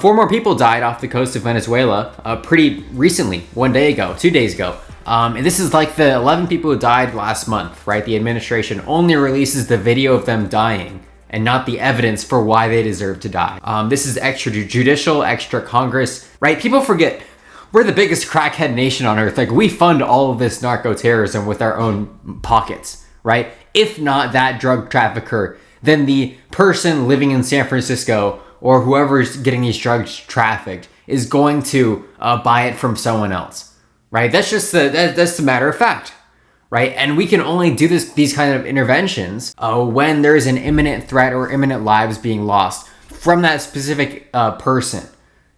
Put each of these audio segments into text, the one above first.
Four more people died off the coast of Venezuela pretty recently, 1 day ago, 2 days ago. And this is like the 11 people who died last month, right? The administration only releases the video of them dying and not the evidence for why they deserve to die. This is extrajudicial, extra Congress, right? People forget we're the biggest crackhead nation on earth. Like, we fund all of this narco-terrorism with our own pockets, right? If not that drug trafficker, then the person living in San Francisco or whoever's getting these drugs trafficked is going to buy it from someone else, right? That's just that's the matter of fact, right? And we can only do these kind of interventions when there is an imminent threat or imminent lives being lost from that specific person.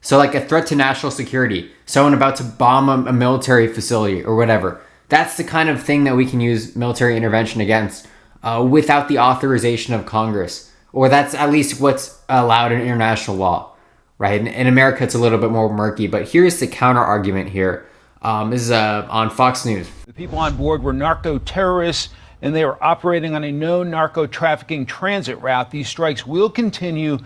So like a threat to national security, someone about to bomb a military facility or whatever. That's the kind of thing that we can use military intervention against without the authorization of Congress. Or that's at least what's allowed in international law, right? In America, it's a little bit more murky, but here's the counter argument here. This is on Fox News. The people on board were narco-terrorists, and they were operating on a known narco-trafficking transit route. These strikes will continue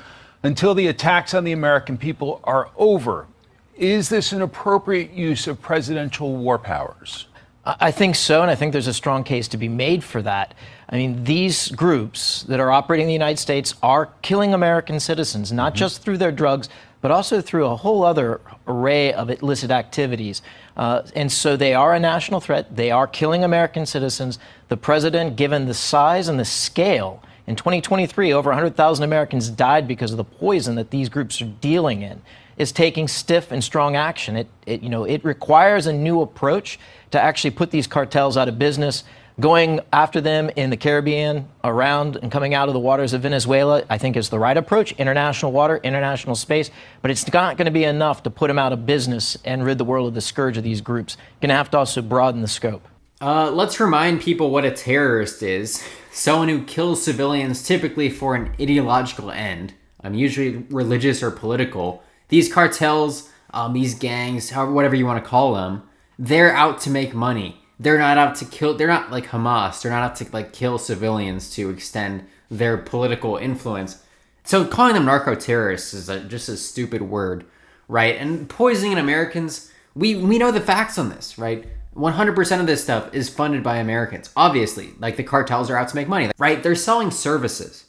until the attacks on the American people are over. Is this an appropriate use of presidential war powers? I think so, and I think there's a strong case to be made for that. I mean, these groups that are operating in the United States are killing American citizens, not just through their drugs, but also through a whole other array of illicit activities. And so they are a national threat. They are killing American citizens. The president, given the size and the scale, in 2023, over 100,000 Americans died because of the poison that these groups are dealing in, is taking stiff and strong action. It requires a new approach to actually put these cartels out of business. Going after them in the Caribbean, around and coming out of the waters of Venezuela, I think is the right approach. International water, international space, but it's not going to be enough to put them out of business and rid the world of the scourge of these groups. Going to have to also broaden the scope. Let's remind people what a terrorist is. Someone who kills civilians typically for an ideological end, usually religious or political. These cartels, these gangs, whatever you want to call them, they're out to make money. They're not out to kill. They're not like Hamas. They're not out to like kill civilians to extend their political influence. So calling them narco-terrorists is just a stupid word, right? And poisoning Americans, we know the facts on this, right? 100% of this stuff is funded by Americans. Obviously, like the cartels are out to make money, right? They're selling services,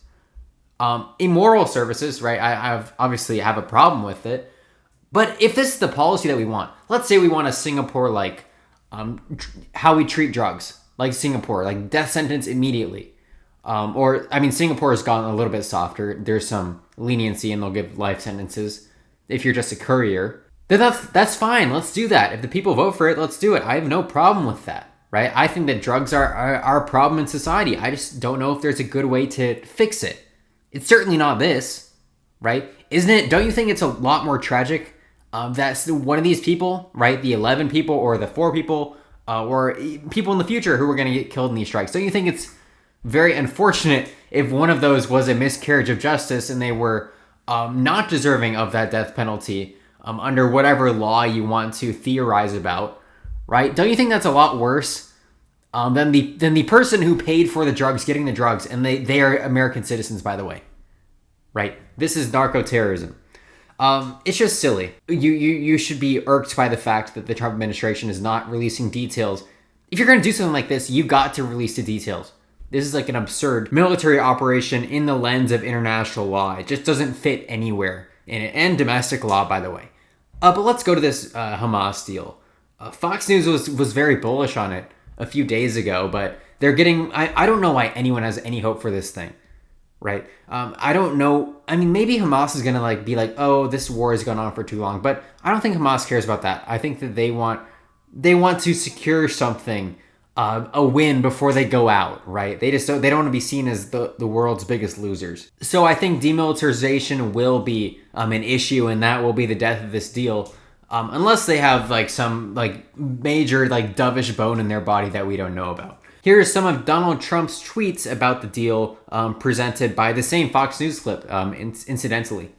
immoral services, right? I obviously have a problem with it. But if this is the policy that we want, let's say we want a Singapore like how we treat drugs, like Singapore, like death sentence immediately. Singapore has gotten a little bit softer. There's some leniency and they'll give life sentences if you're just a courier. Then that's fine. Let's do that. If the people vote for it, let's do it. I have no problem with that, right? I think that drugs are a problem in society. I just don't know if there's a good way to fix it. It's certainly not this, right? Isn't it? Don't you think it's a lot more tragic that's one of these people, right? The 11 people or the 4 people or people in the future who are going to get killed in these strikes. Don't you think it's very unfortunate if one of those was a miscarriage of justice and they were not deserving of that death penalty under whatever law you want to theorize about, right? Don't you think that's a lot worse than the person who paid for the drugs getting the drugs, and they are American citizens, by the way, right? This is narco-terrorism. It's just silly. You should be irked by the fact that the Trump administration is not releasing details. If you're going to do something like this, you've got to release the details. This is like an absurd military operation in the lens of international law. It just doesn't fit anywhere in it, and domestic law, by the way. But let's go to this Hamas deal. Fox News was very bullish on it a few days ago, but they're getting... I don't know why anyone has any hope for this thing. Right. I don't know. I mean, maybe Hamas is going to be like, oh, this war has gone on for too long. But I don't think Hamas cares about that. I think that they want to secure something, a win before they go out. Right. They don't want to be seen as the world's biggest losers. So I think demilitarization will be an issue, and that will be the death of this deal. Unless they have some major dovish bone in their body that we don't know about. Here are some of Donald Trump's tweets about the deal presented by the same Fox News clip, incidentally.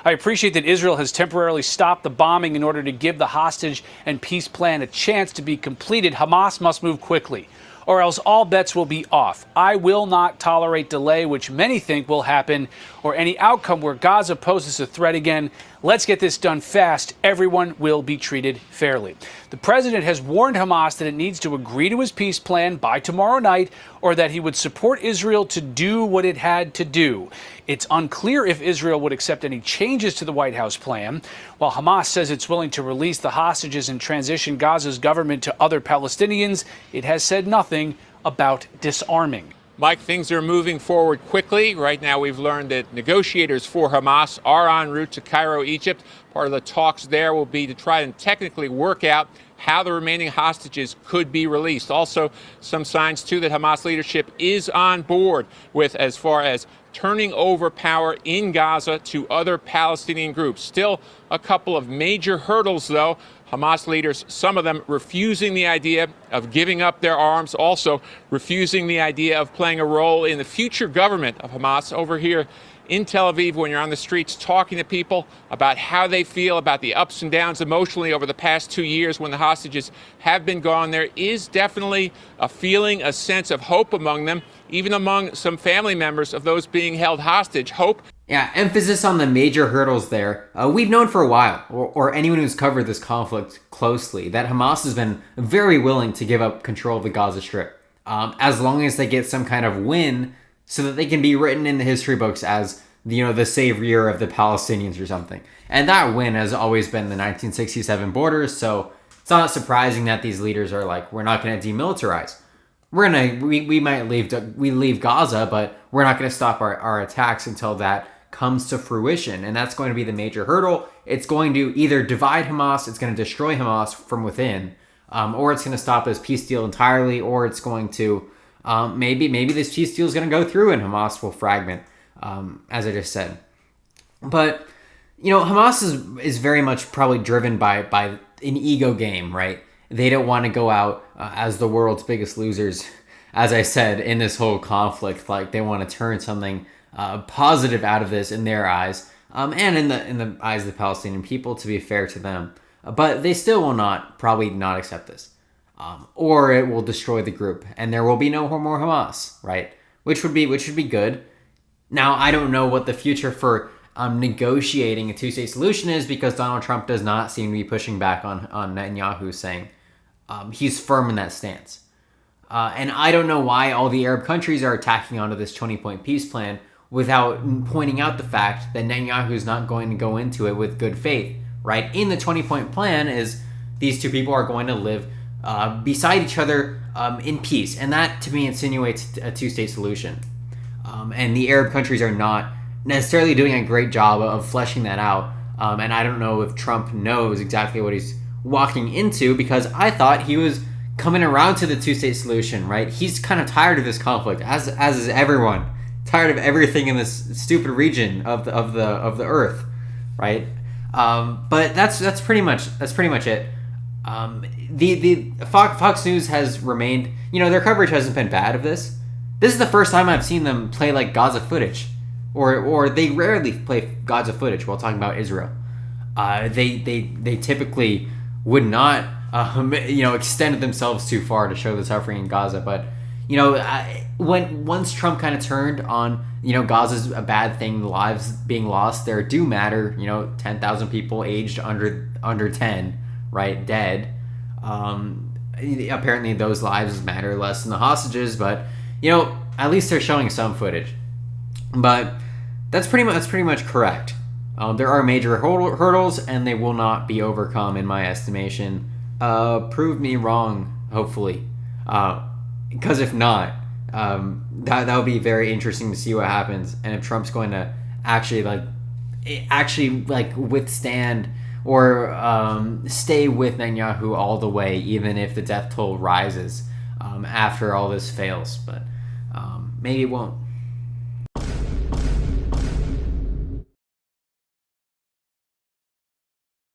I appreciate that Israel has temporarily stopped the bombing in order to give the hostage and peace plan a chance to be completed. Hamas must move quickly, or else all bets will be off. I will not tolerate delay, which many think will happen, or any outcome where Gaza poses a threat again. Let's get this done fast. Everyone will be treated fairly. The president has warned Hamas that it needs to agree to his peace plan by tomorrow night, or that he would support Israel to do what it had to do. It's unclear if Israel would accept any changes to the White House plan. While Hamas says it's willing to release the hostages and transition Gaza's government to other Palestinians, it has said nothing about disarming. Mike, things are moving forward quickly. Right now, we've learned that negotiators for Hamas are en route to Cairo, Egypt. Part of the talks there will be to try and technically work out how the remaining hostages could be released. Also, some signs, too, that Hamas leadership is on board with as far as turning over power in Gaza to other Palestinian groups. Still a couple of major hurdles, though. Hamas leaders, some of them refusing the idea of giving up their arms, also refusing the idea of playing a role in the future government of Hamas. Over here in Tel Aviv, when you're on the streets talking to people about how they feel about the ups and downs emotionally over the past 2 years when the hostages have been gone, there is definitely a feeling, a sense of hope among them, even among some family members of those being held hostage. Hope. Yeah, emphasis on the major hurdles there. We've known for a while, or anyone who's covered this conflict closely, that Hamas has been very willing to give up control of the Gaza Strip, as long as they get some kind of win, so that they can be written in the history books as the savior of the Palestinians or something. And that win has always been the 1967 borders. So it's not surprising that these leaders are like, we're not going to demilitarize. We might leave Gaza, but we're not going to stop our attacks until that comes to fruition. And that's going to be the major hurdle. It's going to either divide Hamas, it's going to destroy Hamas from within, or it's going to stop this peace deal entirely, or it's going to maybe this peace deal is going to go through and Hamas will fragment, as I just said. But Hamas is very much probably driven by an ego game, right? They don't want to go out as the world's biggest losers, as I said, in this whole conflict. Like, they want to turn something positive out of this in their eyes, and in the eyes of the Palestinian people, to be fair to them. But they still will probably not accept this, or it will destroy the group, and there will be no more Hamas, right? Which would be good. Now, I don't know what the future for negotiating a two-state solution is, because Donald Trump does not seem to be pushing back on Netanyahu, saying he's firm in that stance. And I don't know why all the Arab countries are attacking onto this 20-point peace plan without pointing out the fact that Netanyahu is not going to go into it with good faith, right? In the 20-point plan is these two people are going to live beside each other in peace. And that, to me, insinuates a two-state solution. And the Arab countries are not necessarily doing a great job of fleshing that out. And I don't know if Trump knows exactly what he's walking into, because I thought he was coming around to the two-state solution, right? He's kind of tired of this conflict, as is everyone. Tired of everything in this stupid region of the earth, right? But that's pretty much it. The Fox News has remained, their coverage hasn't been bad of this. This is the first time I've seen them play like Gaza footage, or they rarely play Gaza footage while talking about Israel. They typically would not extend themselves too far to show the suffering in Gaza. But once Trump kind of turned on Gaza's a bad thing, lives being lost there do matter. 10,000 people aged under 10, right, dead. Apparently those lives matter less than the hostages, but at least they're showing some footage. But that's pretty much correct. There are major hurdles, and they will not be overcome, in my estimation. Prove me wrong, hopefully. Because if not, that would be very interesting to see what happens, and if Trump's going to actually withstand or stay with Netanyahu all the way, even if the death toll rises after all this fails. But maybe it won't.